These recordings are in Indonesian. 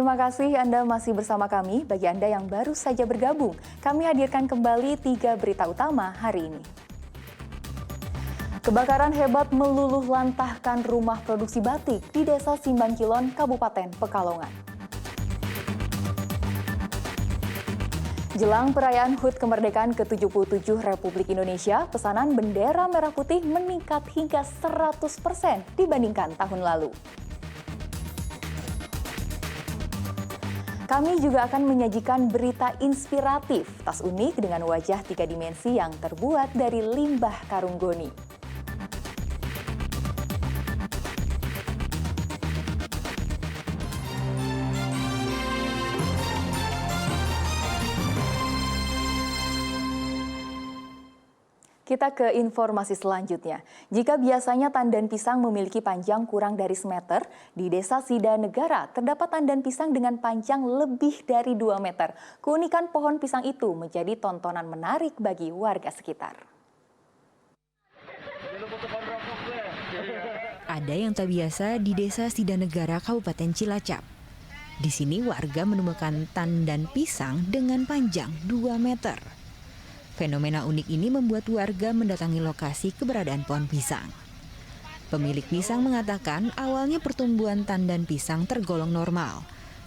Terima kasih Anda masih bersama kami. Bagi Anda yang baru saja bergabung, kami hadirkan kembali 3 berita utama hari ini. Kebakaran hebat meluluh lantahkan rumah produksi batik di Desa Simbangkilon, Kabupaten Pekalongan. Jelang perayaan HUT Kemerdekaan ke-77 Republik Indonesia, pesanan bendera merah putih meningkat hingga 100% dibandingkan tahun lalu. Kami juga akan menyajikan berita inspiratif, tas unik dengan wajah 3 dimensi yang terbuat dari limbah karung goni. Kita ke informasi selanjutnya. Jika biasanya tandan pisang memiliki panjang kurang dari semeter, di Desa Sida Negara terdapat tandan pisang dengan panjang lebih dari 2 meter. Keunikan pohon pisang itu menjadi tontonan menarik bagi warga sekitar. Ada yang tak biasa di Desa Sida Negara, Kabupaten Cilacap. Di sini warga menemukan tandan pisang dengan panjang 2 meter. Fenomena unik ini membuat warga mendatangi lokasi keberadaan pohon pisang. Pemilik pisang mengatakan awalnya pertumbuhan tandan pisang tergolong normal.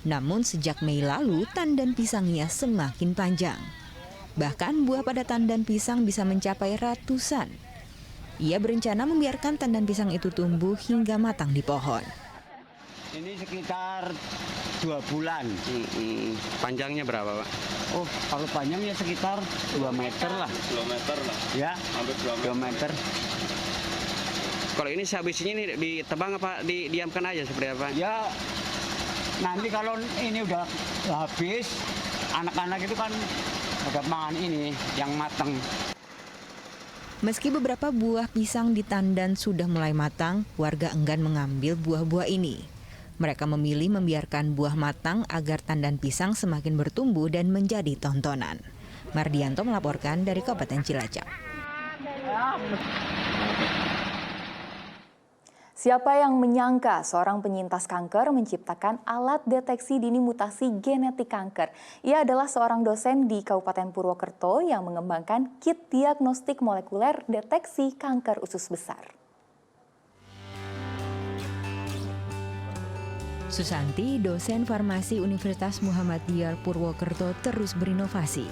Namun sejak Mei lalu tandan pisangnya semakin panjang. Bahkan buah pada tandan pisang bisa mencapai ratusan. Ia berencana membiarkan tandan pisang itu tumbuh hingga matang di pohon. Ini sekitar 2 bulan. Panjangnya berapa, Pak? Oh, kalau panjangnya sekitar 2 meter lah. 2 meter lah? Ya, Hampir 2 meter. Kalau ini sehabisnya ini ditebang apa didiamkan aja seperti apa? Ya, nanti kalau ini udah habis, anak-anak itu kan udah makan ini yang matang. Meski beberapa buah pisang di tandan sudah mulai matang, warga enggan mengambil buah-buah ini. Mereka memilih membiarkan buah matang agar tandan pisang semakin bertumbuh dan menjadi tontonan. Mardianto melaporkan dari Kabupaten Cilacap. Siapa yang menyangka seorang penyintas kanker menciptakan alat deteksi dini mutasi genetik kanker? Ia adalah seorang dosen di Kabupaten Purwokerto yang mengembangkan kit diagnostik molekuler deteksi kanker usus besar. Susanti, dosen farmasi Universitas Muhammadiyah Purwokerto terus berinovasi.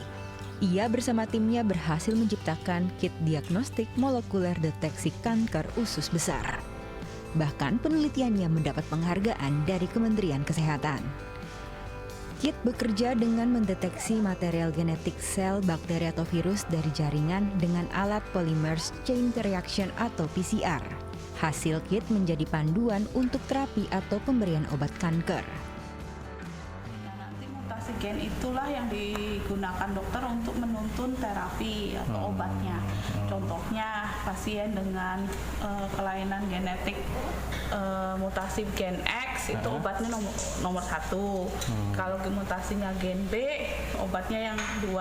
Ia bersama timnya berhasil menciptakan kit diagnostik molekuler deteksi kanker usus besar. Bahkan penelitiannya mendapat penghargaan dari Kementerian Kesehatan. Kit bekerja dengan mendeteksi material genetik sel, bakteri atau virus dari jaringan dengan alat Polymers Chain Reaction atau PCR. Hasil kit menjadi panduan untuk terapi atau pemberian obat kanker. Nanti mutasi gen itulah yang digunakan dokter untuk menuntun terapi atau obatnya. Contohnya pasien dengan kelainan genetik mutasi gen X itu obatnya nomor 1. Kalau mutasinya gen B obatnya yang 2.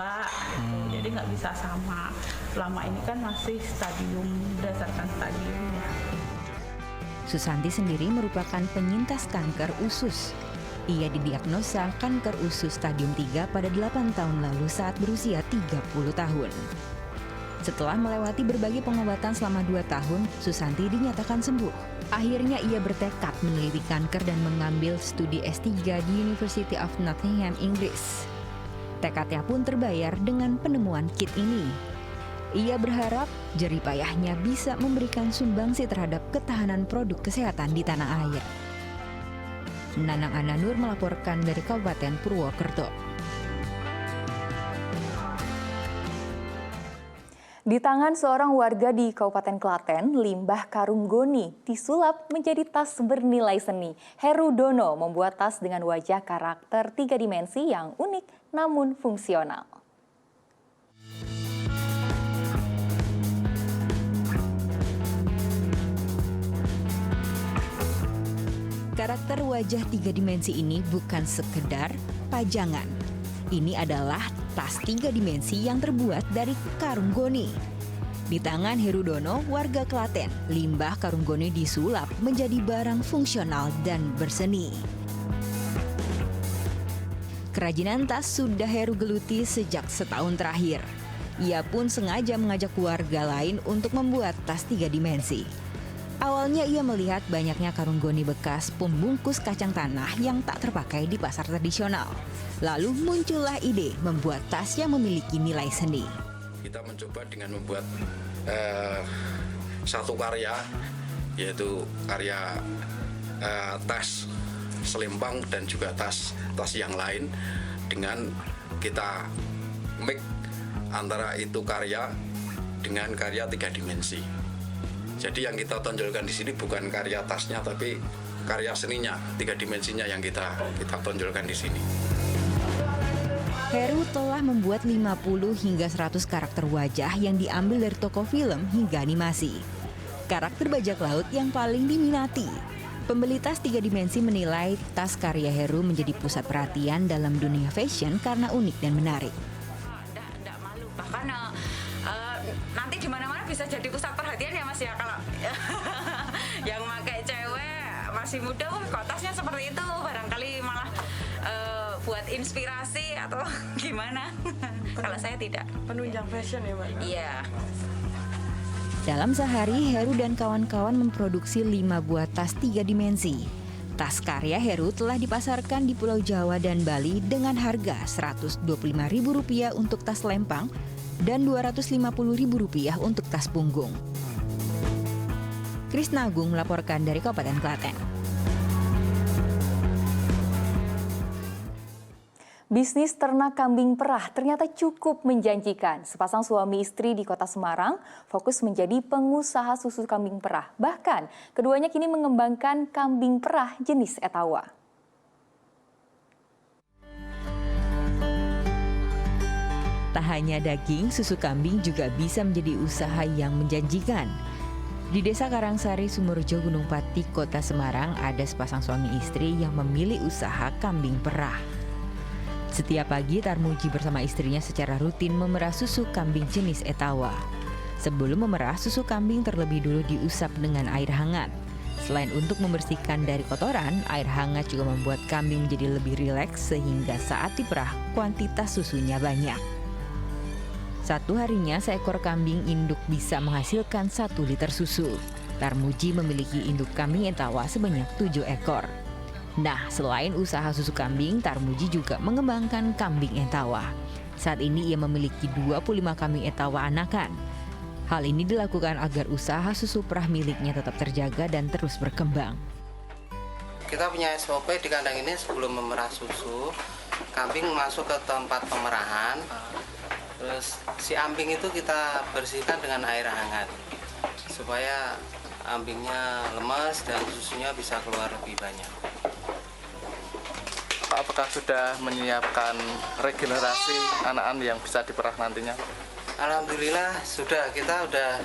Jadi nggak bisa sama. Selama ini kan masih stadium berdasarkan stadiumnya. Susanti sendiri merupakan penyintas kanker usus. Ia didiagnosa kanker usus stadium 3 pada 8 tahun lalu saat berusia 30 tahun. Setelah melewati berbagai pengobatan selama 2 tahun, Susanti dinyatakan sembuh. Akhirnya ia bertekad meneliti kanker dan mengambil studi S3 di University of Nottingham, Inggris. Tekadnya pun terbayar dengan penemuan kit ini. Ia berharap jerih payahnya bisa memberikan sumbangsi terhadap ketahanan produk kesehatan di tanah air. Nanang Ananur melaporkan dari Kabupaten Purwokerto. Di tangan seorang warga di Kabupaten Klaten, limbah karung goni disulap menjadi tas bernilai seni. Heru Dono membuat tas dengan wajah karakter 3 dimensi yang unik namun fungsional. Karakter wajah 3 dimensi ini bukan sekedar pajangan. Ini adalah tas 3 dimensi yang terbuat dari karung goni. Di tangan Herudono, warga Klaten, limbah karung goni disulap menjadi barang fungsional dan berseni. Kerajinan tas sudah Heru geluti sejak setahun terakhir. Ia pun sengaja mengajak keluarga lain untuk membuat tas 3 dimensi. Awalnya ia melihat banyaknya karung goni bekas pembungkus kacang tanah yang tak terpakai di pasar tradisional. Lalu muncullah ide membuat tas yang memiliki nilai seni. Kita mencoba dengan membuat satu karya, yaitu karya tas selempang dan juga tas yang lain, dengan kita mix antara itu karya dengan karya 3 dimensi. Jadi yang kita tonjolkan di sini bukan karya tasnya, tapi karya seninya, 3 dimensinya yang kita tonjolkan di sini. Heru telah membuat 50 hingga 100 karakter wajah yang diambil dari toko film hingga animasi. Karakter bajak laut yang paling diminati. Pembeli tas 3 dimensi menilai tas karya Heru menjadi pusat perhatian dalam dunia fashion karena unik dan menarik. Nggak malu, bahkan nanti di mana-mana bisa jadi pusat perhatian ya Mas ya, kalau yang pakai cewek masih muda, kok tasnya seperti itu, barangkali malah buat inspirasi atau gimana. Kalau saya tidak. Penunjang fashion ya Mbak? Iya. Dalam sehari, Heru dan kawan-kawan memproduksi 5 buah tas 3 dimensi. Tas karya Heru telah dipasarkan di Pulau Jawa dan Bali dengan harga Rp125.000 untuk tas lempang dan Rp250.000 untuk tas punggung. Krisna Agung melaporkan dari Kabupaten Klaten. Bisnis ternak kambing perah ternyata cukup menjanjikan. Sepasang suami istri di Kota Semarang fokus menjadi pengusaha susu kambing perah. Bahkan, keduanya kini mengembangkan kambing perah jenis Etawa. Tak hanya daging, susu kambing juga bisa menjadi usaha yang menjanjikan. Di Desa Karangsari, Sumurjo, Gunung Pati, Kota Semarang, ada sepasang suami istri yang memilih usaha kambing perah. Setiap pagi, Tarmuji bersama istrinya secara rutin memerah susu kambing jenis Etawa. Sebelum memerah, susu kambing terlebih dulu diusap dengan air hangat. Selain untuk membersihkan dari kotoran, air hangat juga membuat kambing menjadi lebih rileks sehingga saat diperah, kuantitas susunya banyak. Satu harinya, seekor kambing induk bisa menghasilkan 1 liter susu. Tarmuji memiliki induk kambing Etawa sebanyak 7 ekor. Nah, selain usaha susu kambing, Tarmuji juga mengembangkan kambing Etawa. Saat ini ia memiliki 25 kambing Etawa anakan. Hal ini dilakukan agar usaha susu perah miliknya tetap terjaga dan terus berkembang. Kita punya SOP di kandang ini sebelum memerah susu, kambing masuk ke tempat pemerahan. Terus si ambing itu kita bersihkan dengan air hangat supaya ambingnya lemas dan susunya bisa keluar lebih banyak. Pak, apakah sudah menyiapkan regenerasi anak-anak yang bisa diperah nantinya? Alhamdulillah sudah, kita udah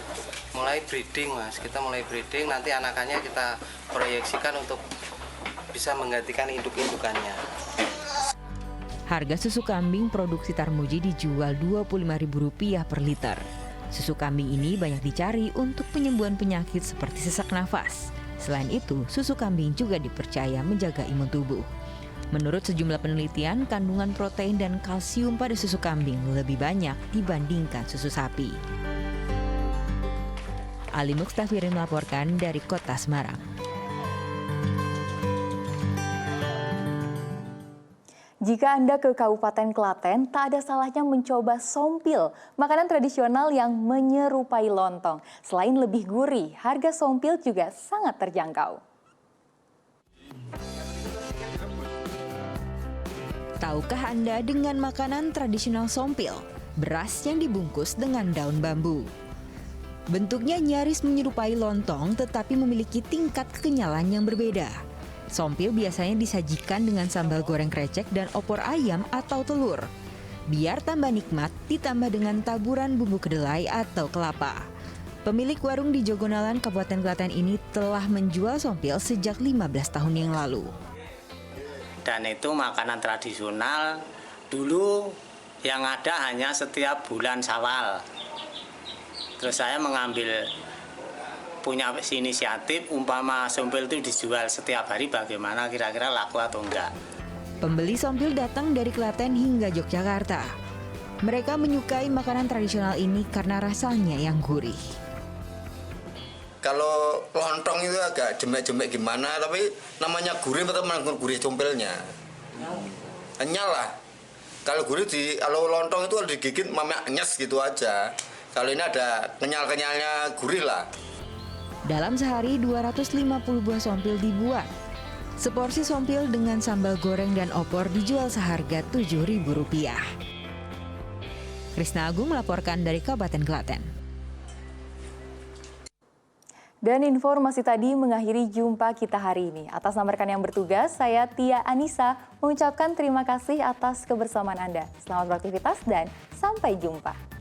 mulai breeding Mas. Kita mulai breeding, nanti anakannya kita proyeksikan untuk bisa menggantikan induk-indukannya. Harga susu kambing produksi Tarmuji dijual Rp25.000 per liter. Susu kambing ini banyak dicari untuk penyembuhan penyakit seperti sesak nafas. Selain itu, susu kambing juga dipercaya menjaga imun tubuh. Menurut sejumlah penelitian, kandungan protein dan kalsium pada susu kambing lebih banyak dibandingkan susu sapi. Ali Muktafirin melaporkan dari Kota Semarang. Jika Anda ke Kabupaten Klaten, tak ada salahnya mencoba sompil, makanan tradisional yang menyerupai lontong. Selain lebih gurih, harga sompil juga sangat terjangkau. Tahukah Anda dengan makanan tradisional sompil? Beras yang dibungkus dengan daun bambu. Bentuknya nyaris menyerupai lontong tetapi memiliki tingkat kekenyalan yang berbeda. Sompil biasanya disajikan dengan sambal goreng krecek dan opor ayam atau telur. Biar tambah nikmat, ditambah dengan taburan bumbu kedelai atau kelapa. Pemilik warung di Jogonalan, Kabupaten Klaten ini telah menjual sompil sejak 15 tahun yang lalu. Dan itu makanan tradisional dulu yang ada hanya setiap bulan Syawal. Terus saya punya inisiatif umpama sompil itu dijual setiap hari, bagaimana kira-kira laku atau enggak. Pembeli sompil datang dari Klaten hingga Yogyakarta. Mereka menyukai makanan tradisional ini karena rasanya yang gurih. Kalau lontong itu agak jemek-jemek gimana, tapi namanya gurih tetap gurih sompilnya. Kenyal lah. Kalau gurih kalau lontong itu kalau digigit mamak nyes gitu aja. Kalau ini ada kenyal-kenyalnya gurih lah. Dalam sehari 250 buah sompil dibuat. Seporsi sompil dengan sambal goreng dan opor dijual seharga Rp7.000. Krisna Agung melaporkan dari Kabupaten Klaten. Dan informasi tadi mengakhiri jumpa kita hari ini. Atas nama rekan yang bertugas, saya Tia Anissa mengucapkan terima kasih atas kebersamaan Anda. Selamat beraktivitas dan sampai jumpa.